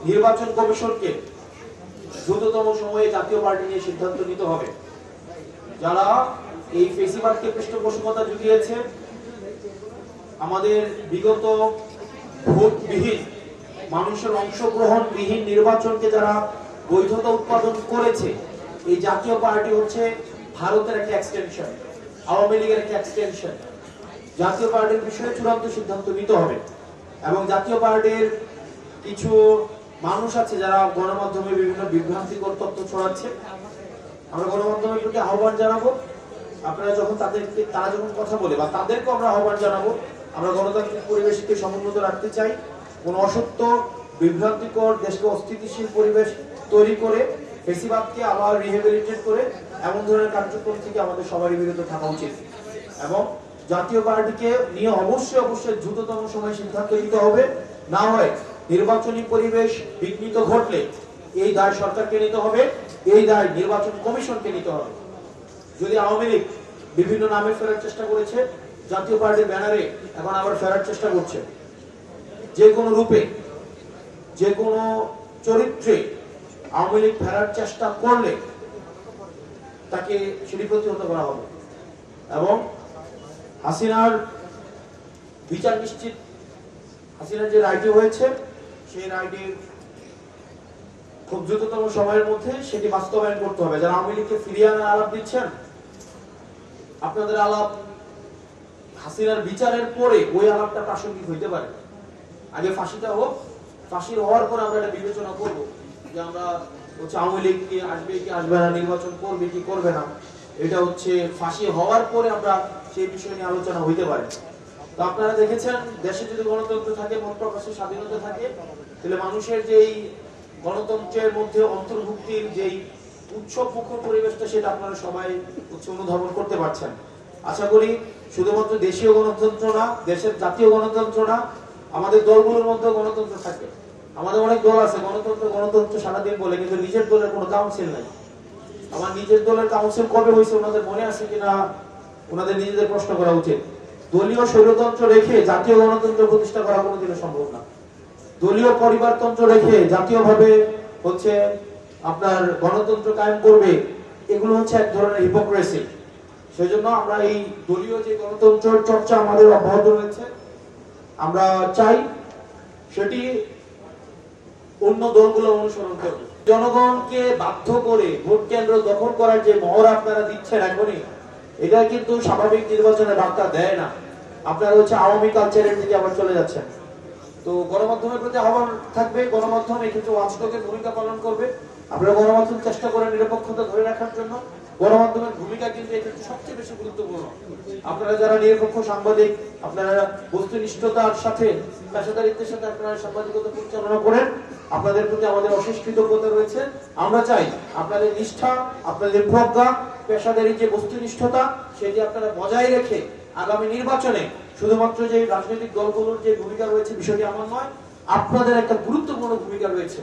নির্বাচন কমিশনকে দ্রুততম সময়ে জাতীয় পার্টি নিয়ে সিদ্ধান্ত নিতে হবে। যারা এই ফেসিবাদকে পৃষ্ঠপোষকতা জুগিয়েছে, আমাদের বিগত ভোটবিহীন, মানুষের অংশগ্রহণবিহীন নির্বাচনকে যারা বৈধতা উৎপাদন করেছে, এই জাতীয় পার্টি হচ্ছে ভারতের একটা এক্সটেনশন, আওয়ামী লীগের একটা এক্সটেনশন। জাতীয় পার্টির বিষয়ে চূড়ান্ত সিদ্ধান্ত নিতে হবে এবং জাতীয় পার্টির কিছু মানুষ আছে যারা গণমাধ্যমে বিভিন্ন বিভ্রান্তিকর তথ্য ছড়াচ্ছে। আমরা গণমাধ্যমের প্রতি আহ্বান জানাবো, আপনারা যখন তারা যখন কথা বলে বা তাদেরকে আমরা আহ্বান জানাবো, আমরা গণতান্ত্রিক পরিবেশকে সমুন্নত রাখতে চাই। কোন অসত্য, বিভ্রান্তিকর, দেশকে অস্থিতিশীল পরিবেশ তৈরি করে ফেসিবাদকে আবার রিহেবিলিটেট করে এমন ধরনের কার্যক্রম থেকে আমাদের সবারই বিরত থাকা উচিত এবং জাতীয় পার্টিকে নিয়ে অবশ্যই দ্রুততম সময়ে সিদ্ধান্ত নিতে হবে। না হয় নির্বাচনী পরিবেশ বিঘ্নিত ঘটলে এই দায় সরকারকে নিতে হবে, এই দায় নির্বাচন কমিশনকে নিতে হবে। যদি আওয়ামী লীগ বিভিন্ন নামে ফেরার চেষ্টা করেছে, জাতীয় পার্টির ব্যানারে এখন আবার ফেরার চেষ্টা করছে, যে কোনো রূপে, যে কোনো চরিত্রে আওয়ামী লীগ ফেরার চেষ্টা করলে তাকে সেটি প্রতিহত করা হবে এবং হাসিনার বিচার নিশ্চিত, হাসিনার যে রায়টি হয়েছে সেই রায়টি খুব দ্রুততম সময়ের মধ্যে সেটি বাস্তবায়ন করতে হবে। যারা আওয়ামী লীগকে ফিরিয়ে আনার আলাপ দিচ্ছেন, আপনাদের আলাপ হাসিনার বিচারের পরে ওই আলাপটা প্রাসঙ্গিক হইতে পারে। আগে ফাঁসিটা হোক, ফাঁসির হওয়ার পর আমরা এটা বিবেচনা করবো যে আমরা হচ্ছে আওয়ামী লীগ কি আসবে কি আসবে না, নির্বাচন করবে কি করবে না, এটা হচ্ছে ফাঁসি হওয়ার পরে আমরা সেই বিষয় নিয়ে আলোচনা হইতে পারে। তো আপনারা দেখেছেন, দেশে যদি গণতন্ত্র থাকে, মত প্রকাশের স্বাধীনতা থাকে, তাহলে মানুষের যেই গণতন্ত্রের মধ্যে অন্তর্ভুক্তির যেই উৎসব মুখর পরিবেশটা, সেটা আপনারা সবাই হচ্ছে অনুধাবন করতে পারছেন। আশা করি শুধুমাত্র দেশীয় গণতন্ত্র না, দেশের জাতীয় গণতন্ত্র না, আমাদের দলগুলোর মধ্যে গণতন্ত্র থাকে। আমাদের অনেক দল আছে গণতন্ত্র সারাদিন বলে, কিন্তু নিজের দলের কোনো কাউন্সিল নাই। আমার নিজের দলের কাউন্সিল কবে হয়েছে ওনাদের মনে আছে কিনা ওনাদের নিজেদের প্রশ্ন করা উচিত। দলীয় স্বৈরতন্ত্র রেখে জাতীয় গণতন্ত্র প্রতিষ্ঠা করা কোনোদিনও সম্ভব না। দলীয় পরিবারতন্ত্র রেখে জাতীয়ভাবে হচ্ছে আপনার গণতন্ত্র কায়েম করবে, এগুলো হচ্ছে এক ধরনের হিপোক্রেসি। সেই জন্য আমরা এই দলীয় যে গণতন্ত্রের চর্চা আমাদের অব্যাহত রয়েছে, আমরা চাই সেটি অন্য দলগুলো অনুসরণ করবে। জনগণকে বাধ্য করে ভোট কেন্দ্র দখল করার যে মহড়া আপনারা দিচ্ছেন এখনই, এটা কিন্তু স্বাভাবিক নির্বাচনের বার্তা দেয় না। আপনারা হচ্ছে আওয়ামী কালচারের দিকে আবার চলে যাচ্ছেন। তো গণমাধ্যমের প্রতি আহ্বান থাকবে, গণমাধ্যম এক্ষেত্রে ওয়াচডগের ভূমিকা পালন করবে। আপনারা গণমাধ্যম চেষ্টা করেন নিরপেক্ষতা ধরে রাখার জন্য। গণমাধ্যমের ভূমিকা কিন্তু এক্ষেত্রে সবচেয়ে বেশি গুরুত্বপূর্ণ। আপনারা যারা নিরপেক্ষ সাংবাদিক, আপনারা বস্তুনিষ্ঠতার সাথে, পেশাদারিত্বের সাথে আপনারা সাংবাদিকতা পরিচালনা করেন, আপনাদের প্রতি আমাদের অশেষ কৃতজ্ঞতা রয়েছে। আমরা চাই আপনাদের নিষ্ঠা, আপনাদের প্রজ্ঞা, পেশাদারি যে বস্তুনিষ্ঠতা, সেটি আপনারা বজায় রেখে আগামী নির্বাচনে শুধুমাত্র যে রাজনৈতিক দলগুলোর যে ভূমিকা রয়েছে বিষয়টি আমার নয়, আপনাদের একটা গুরুত্বপূর্ণ ভূমিকা রয়েছে।